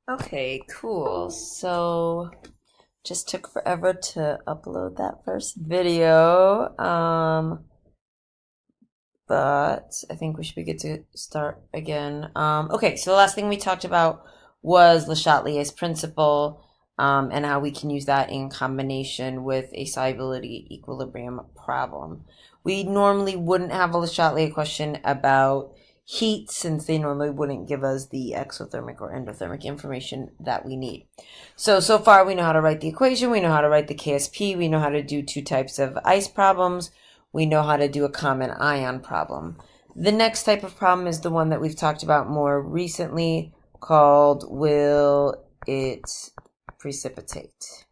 Okay, cool. So just took forever to upload that first video. But I think we should be good to start again. Okay, so the last thing we talked about was Le Chatelier's principle, and how we can use that in combination with a solubility equilibrium problem. We normally wouldn't have a Le Chatelier question about heat since they normally wouldn't give us the exothermic or endothermic information that we need. So far we know how to write the equation, we know how to write the KSP, we know how to do two types of ice problems, we know how to do a common ion problem. The next type of problem is the one that we've talked about more recently called will it precipitate?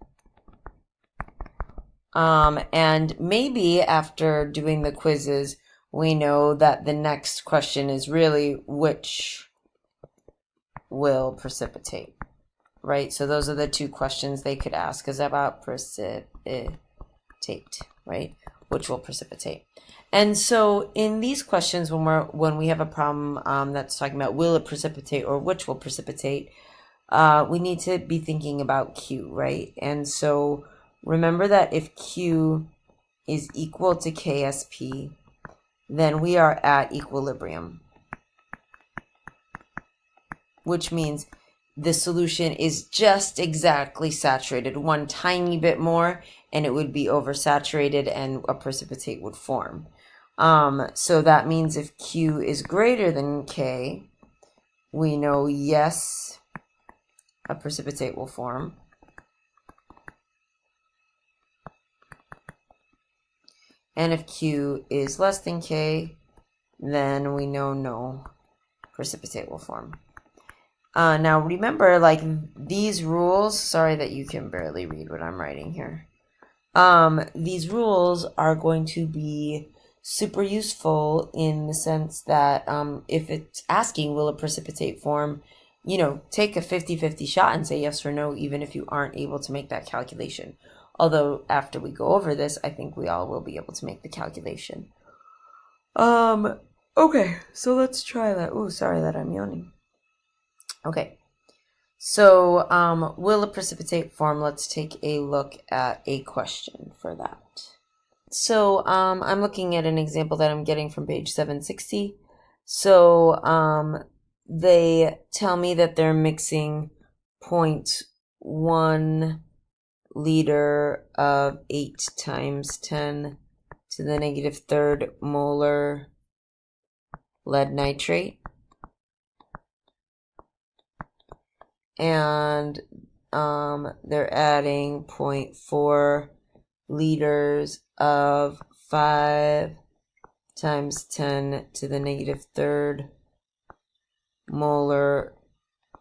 And maybe after doing the quizzes, we know that the next question is really which will precipitate, right? So those are the two questions they could ask is about precipitate, right? Which will precipitate. And so in these questions, when we have a problem that's talking about will it precipitate or which will precipitate, we need to be thinking about Q, right? And so remember that if Q is equal to KSP, then we are at equilibrium, which means the solution is just exactly saturated, one tiny bit more, and it would be oversaturated and a precipitate would form. So that means if Q is greater than K, we know yes, a precipitate will form. And if Q is less than K, then we know no, precipitate will form. Now remember, like these rules, sorry that you can barely read what I'm writing here. These rules are going to be super useful in the sense that if it's asking will a precipitate form, take a 50-50 shot and say yes or no, even if you aren't able to make that calculation. Although after we go over this, I think we all will be able to make the calculation. Okay, so let's try that. Oh, sorry that I'm yawning. Okay, so will a precipitate form? Let's take a look at a question for that. So I'm looking at an example that I'm getting from page 760. So they tell me that they're mixing 0.1 liter of 8 times 10 to the negative third molar lead nitrate. And they're adding 0.4 liters of 5 times 10 to the negative third molar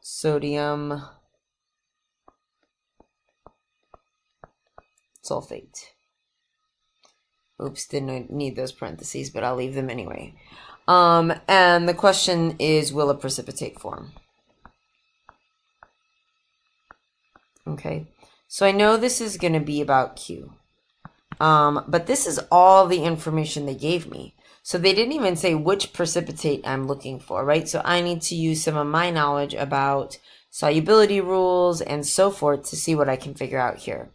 sodium sulfate. Oops, didn't need those parentheses, but I'll leave them anyway. And the question is, will a precipitate form? Okay, so I know this is going to be about Q. But this is all the information they gave me. So they didn't even say which precipitate I'm looking for, right? So I need to use some of my knowledge about solubility rules and so forth to see what I can figure out here.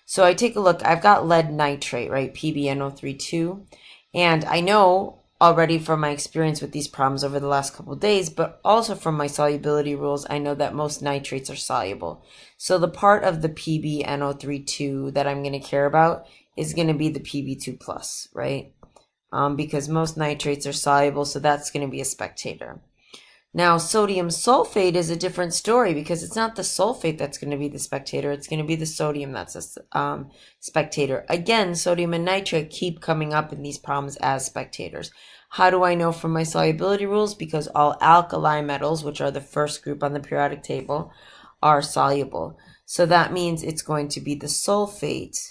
So I take a look. I've got lead nitrate, right? PbNO3 2. And I know already from my experience with these problems over the last couple of days, but also from my solubility rules, I know that most nitrates are soluble. So the part of the PbNO3 that I'm going to care about is going to be the Pb2 plus, right? Because most nitrates are soluble, so that's going to be a spectator. Now, sodium sulfate is a different story because it's not the sulfate that's going to be the spectator. It's going to be the sodium that's a spectator. Again, sodium and nitrate keep coming up in these problems as spectators. How do I know from my solubility rules? Because all alkali metals, which are the first group on the periodic table, are soluble. So that means it's going to be the sulfate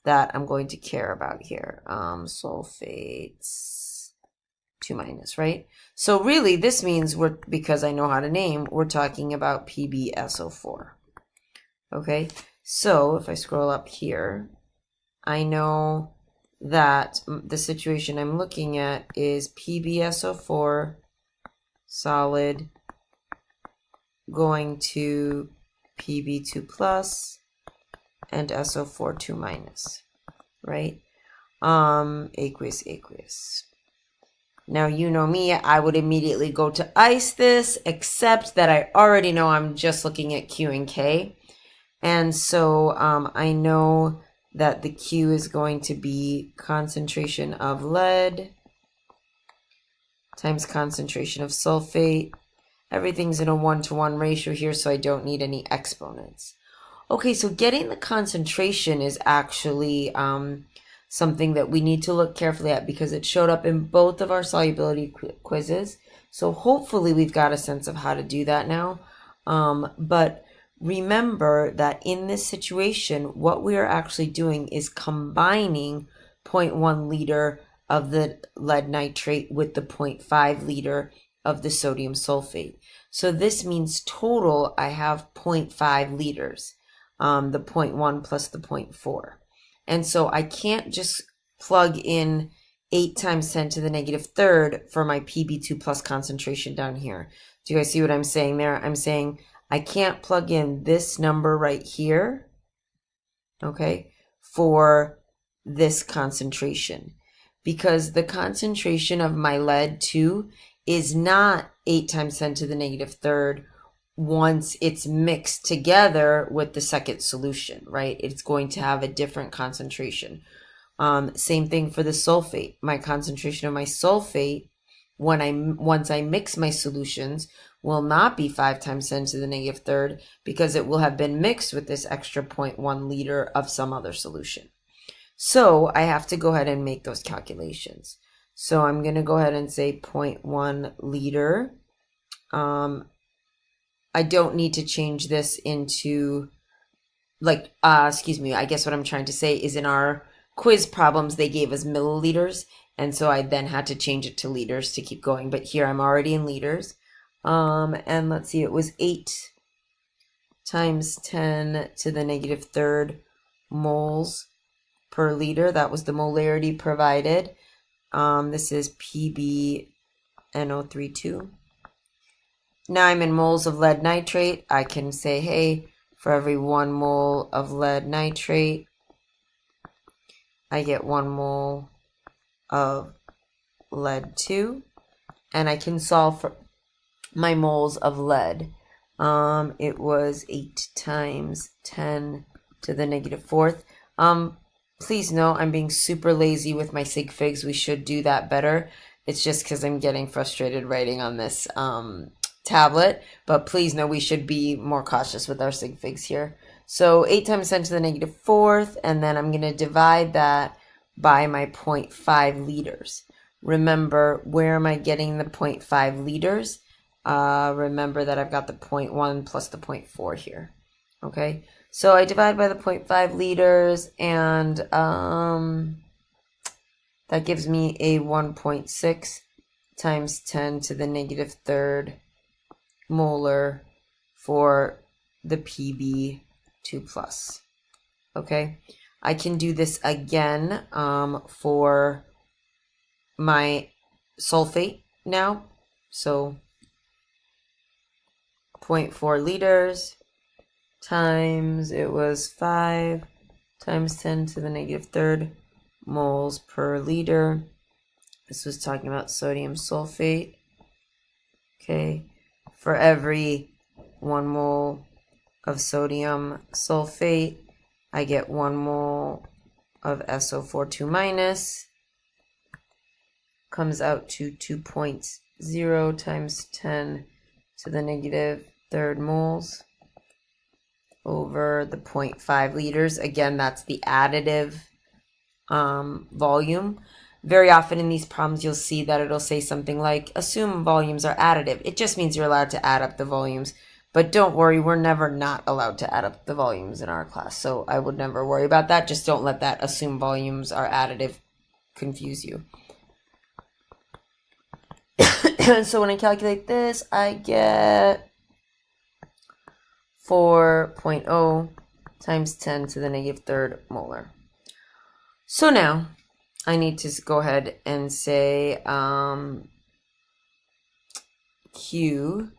that I'm going to care about here. Sulfates 2-, right? So really this means because I know how to name, we're talking about PbSO4. Okay, so if I scroll up here, I know that the situation I'm looking at is PbSO4 solid going to Pb2 plus and SO4 2 minus, right? Aqueous. Now, you know me, I would immediately go to ice this, except that I already know I'm just looking at Q and K. And so I know that the Q is going to be concentration of lead times concentration of sulfate. Everything's in a 1-to-1 ratio here, so I don't need any exponents. Okay, so getting the concentration is actually something that we need to look carefully at because it showed up in both of our solubility quizzes. So hopefully we've got a sense of how to do that now. But remember that in this situation, what we are actually doing is combining 0.1 liter of the lead nitrate with the 0.5 liter of the sodium sulfate. So this means total I have 0.5 liters, the 0.1 plus the 0.4. And so I can't just plug in 8 times 10 to the negative third for my Pb2 plus concentration down here. Do you guys see what I'm saying there? I'm saying I can't plug in this number right here, okay, for this concentration, because the concentration of my lead 2 is not 8 times 10 to the negative third once it's mixed together with the second solution, right? It's going to have a different concentration. Same thing for the sulfate. My concentration of my sulfate, once I mix my solutions, will not be 5 times 10 to the negative third because it will have been mixed with this extra 0.1 liter of some other solution. So I have to go ahead and make those calculations. So I'm going to go ahead and say 0.1 liter. I don't need to change this into, like, I guess what I'm trying to say is in our quiz problems, they gave us milliliters. And so I then had to change it to liters to keep going. But here I'm already in liters. And let's see, it was 8 times 10 to the negative third moles per liter. That was the molarity provided. This is PbNO32. Now I'm in moles of lead nitrate. I can say, hey, for every 1 mole of lead nitrate, I get 1 mole of lead 2. And I can solve for my moles of lead. It was 8 times 10 to the negative fourth. Please note, I'm being super lazy with my sig figs. We should do that better. It's just because I'm getting frustrated writing on this tablet. But please know we should be more cautious with our sig figs here. So 8 times 10 to the negative fourth, and then I'm going to divide that by my 0.5 liters. Remember, where am I getting the 0.5 liters? Remember that I've got the 0.1 plus the 0.4 here. Okay, so I divide by the 0.5 liters, and that gives me a 1.6 times 10 to the negative third molar for the Pb2 plus. Okay, I can do this again for my sulfate now. So 0.4 liters times, it was 5 times 10 to the negative third moles per liter. This was talking about sodium sulfate. Okay, for every 1 mole of sodium sulfate, I get 1 mole of SO4 2 minus. Comes out to 2.0 times 10 to the negative third moles over the 0.5 liters. Again, that's the additive volume. Very often in these problems, you'll see that it'll say something like, assume volumes are additive. It just means you're allowed to add up the volumes. But don't worry, we're never not allowed to add up the volumes in our class. So I would never worry about that. Just don't let that assume volumes are additive confuse you. So when I calculate this, I get 4.0 times 10 to the negative third molar. So now I need to go ahead and say Q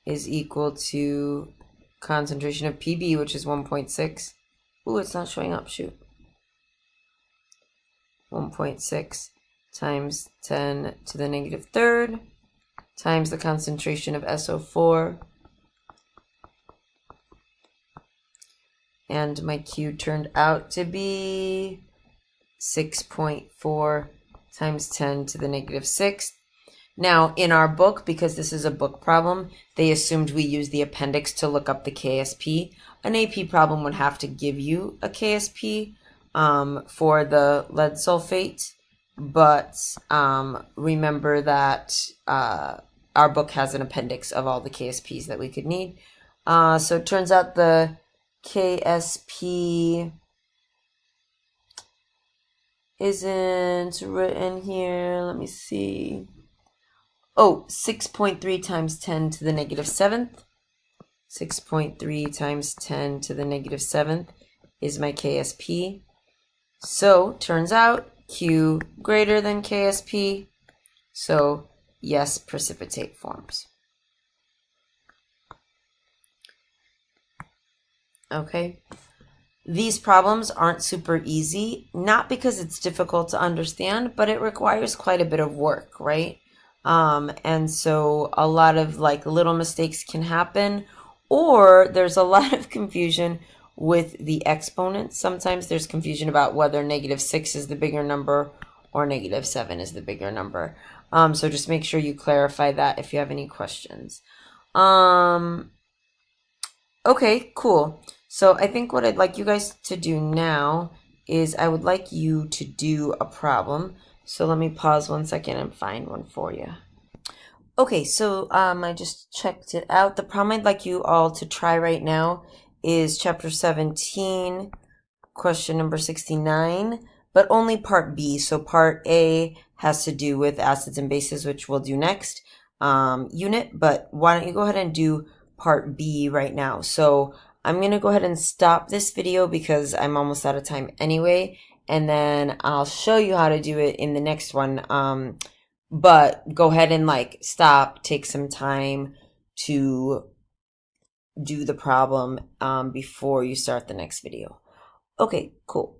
is equal to concentration of Pb, which is 1.6. Ooh, it's not showing up, shoot. 1.6 times 10 to the negative third times the concentration of SO4. And my Q turned out to be 6.4 times 10 to the negative sixth. Now, in our book, because this is a book problem, they assumed we use the appendix to look up the KSP. An AP problem would have to give you a KSP for the lead sulfate, but remember that our book has an appendix of all the KSPs that we could need. So it turns out the KSP isn't written here. Let me see. Oh, 6.3 times 10 to the negative 7th. 6.3 times 10 to the negative 7th is my KSP. So, turns out Q greater than KSP. So, yes, precipitate forms. Okay. These problems aren't super easy, not because it's difficult to understand, but it requires quite a bit of work, right? And so a lot of like little mistakes can happen, or there's a lot of confusion with the exponents. Sometimes there's confusion about whether negative 6 is the bigger number or negative 7 is the bigger number. So just make sure you clarify that if you have any questions. Okay, cool. So I think what I'd like you guys to do now is I would like you to do a problem. So let me pause 1 second and find one for you. Okay, so I just checked it out. The problem I'd like you all to try right now is chapter 17, question number 69, but only part B. So part A has to do with acids and bases, which we'll do next unit, but why don't you go ahead and do part B right now. So I'm going to go ahead and stop this video because I'm almost out of time anyway, and then I'll show you how to do it in the next one. But go ahead and like stop, take some time to do the problem before you start the next video. Okay, cool.